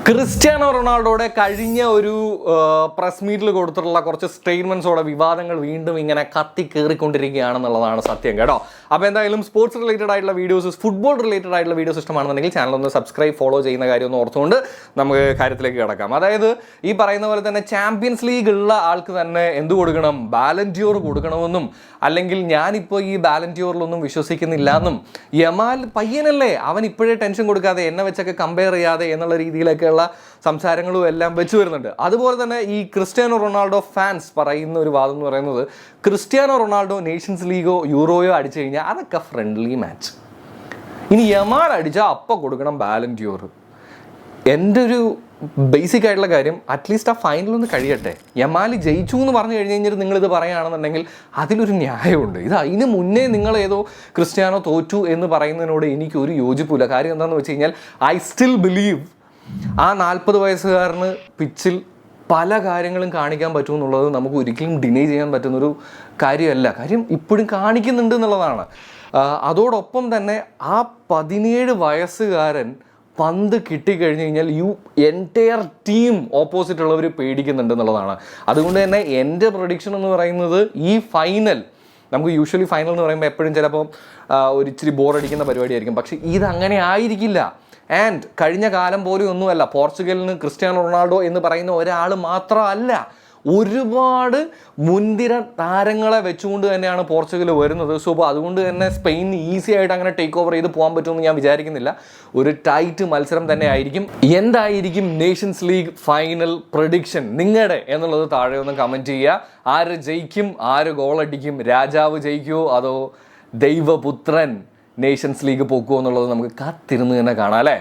Cristiano റൊണാൾഡോയുടെ കഴിഞ്ഞ ഒരു പ്രസ് മീറ്റിൽ കൊടുത്തിട്ടുള്ള കുറച്ച് സ്റ്റേറ്റ്മെന്റ്സോടെ വിവാദങ്ങൾ വീണ്ടും ഇങ്ങനെ കത്തി കയറിക്കൊണ്ടിരിക്കുകയാണെന്നുള്ളതാണ് സത്യം കേട്ടോ. അപ്പോൾ എന്തായാലും സ്പോർട്സ് റിലേറ്റഡ് ആയിട്ടുള്ള വീഡിയോസ്, ഫുട്ബോൾ റിലേറ്റഡ് ആയിട്ടുള്ള വീഡിയോസ് ഇഷ്ടമാണെന്നുണ്ടെങ്കിൽ ചാനൽ ഒന്ന് സബ്സ്ക്രൈബ്, ഫോളോ ചെയ്യുന്ന കാര്യം ഒന്ന് ഓർത്തുകൊണ്ട് നമുക്ക് കാര്യത്തിലേക്ക് കിടക്കാം. അതായത് ഈ പറയുന്ന പോലെ തന്നെ ചാമ്പ്യൻസ് ലീഗ് ഉള്ള ആൾക്ക് തന്നെ എന്ത് കൊടുക്കണം, ബാലൻഡിയോർ കൊടുക്കണമെന്നും, അല്ലെങ്കിൽ ഞാനിപ്പോൾ ഈ ബാലൻഡിയോറിലൊന്നും വിശ്വസിക്കുന്നില്ല എന്നും, യമാൽ പയ്യനല്ലേ അവൻ ഇപ്പോഴേ ടെൻഷൻ കൊടുക്കാതെ എന്നെ വെച്ചൊക്കെ കമ്പയർ ചെയ്യാതെ എന്നുള്ള രീതിയിലൊക്കെയുള്ള സംസാരങ്ങളും എല്ലാം വെച്ച് വരുന്നുണ്ട്. അതുപോലെ തന്നെ ഈ ക്രിസ്ത്യാനോ റൊണാൾഡോ ഫാൻസ് പറയുന്ന ഒരു വാദം എന്ന് പറയുന്നത്, ക്രിസ്ത്യാനോ റൊണാൾഡോ നേഷൻസ് ലീഗോ യൂറോയോ അടിച്ചു കഴിഞ്ഞാൽ അതൊക്കെ ഫ്രണ്ട്ലി മാച്ച്, ഇനി യമാൽ അടിച്ചാൽ അപ്പം കൊടുക്കണം ബാലൻഡിയോർ. എൻ്റെ ഒരു ബേസിക് ആയിട്ടുള്ള കാര്യം, അറ്റ്ലീസ്റ്റ് ആ ഫൈനലൊന്ന് കഴിയട്ടെ. യമാൽ ജയിച്ചു എന്ന് പറഞ്ഞു കഴിഞ്ഞ് കഴിഞ്ഞിട്ട് നിങ്ങളിത് പറയുകയാണെന്നുണ്ടെങ്കിൽ അതിലൊരു ന്യായമുണ്ട്. ഇതിന് മുന്നേ നിങ്ങൾ ഏതോ ക്രിസ്ത്യാനോ തോറ്റു എന്ന് പറയുന്നതിനോട് എനിക്കൊരു യോജിപ്പില്ല. കാര്യം എന്താണെന്ന് വെച്ച് കഴിഞ്ഞാൽ, ഐ സ്റ്റിൽ ബിലീവ് ആ 40 വയസ്സുകാരന് പിച്ചിൽ പല കാര്യങ്ങളും കാണിക്കാൻ പറ്റും എന്നുള്ളത് നമുക്ക് ഒരിക്കലും ഡിനൈ ചെയ്യാൻ പറ്റുന്നൊരു കാര്യമല്ല. കാര്യം ഇപ്പോഴും കാണിക്കുന്നുണ്ട് എന്നുള്ളതാണ്. അതോടൊപ്പം തന്നെ ആ 17 വയസ്സുകാരൻ പന്ത് കിട്ടിക്കഴിഞ്ഞ് കഴിഞ്ഞാൽ എൻറ്റയർ ടീം ഓപ്പോസിറ്റ് ഉള്ളവർ പേടിക്കുന്നുണ്ട് എന്നുള്ളതാണ്. അതുകൊണ്ട് തന്നെ എൻ്റെ പ്രൊഡിക്ഷൻ എന്ന് പറയുന്നത്, ഈ ഫൈനൽ, നമുക്ക് യൂഷ്വലി ഫൈനൽ എന്ന് പറയുമ്പോൾ എപ്പോഴും ചിലപ്പോൾ ഒരു ഇച്ചിരി ബോറടിക്കുന്ന പരിപാടിയായിരിക്കും. പക്ഷേ ഇതങ്ങനെ ആയിരിക്കില്ല. ആൻഡ് കഴിഞ്ഞ കാലം പോലും ഒന്നുമല്ല, പോർച്ചുഗലിന് ക്രിസ്ത്യാനോ റൊണാൾഡോ എന്ന് പറയുന്ന ഒരാൾ മാത്രമല്ല, ഒരുപാട് മുൻനിര താരങ്ങളെ വെച്ചുകൊണ്ട് തന്നെയാണ് പോർച്ചുഗൽ വരുന്നത്. സോ അതുകൊണ്ട് തന്നെ സ്പെയിൻ ഈസി ആയിട്ട് അങ്ങനെ ടേക്ക് ഓവർ ചെയ്ത് പോകാൻ പറ്റുമെന്ന് ഞാൻ വിചാരിക്കുന്നില്ല. ഒരു ടൈറ്റ് മത്സരം തന്നെ ആയിരിക്കും. എന്തായിരിക്കും നേഷൻസ് ലീഗ് ഫൈനൽ പ്രഡിക്ഷൻ നിങ്ങളുടെ എന്നുള്ളത് താഴെ ഒന്ന് കമൻറ്റ് ചെയ്യുക. ആര് ജയിക്കും, ആര് ഗോളടിക്കും, രാജാവ് ജയിക്കുമോ അതോ ദൈവപുത്രൻ നേഷൻസ് ലീഗ് പോക്കുമോ എന്നുള്ളത് നമുക്ക് കാത്തിരുന്ന് തന്നെ കാണാം അല്ലേ.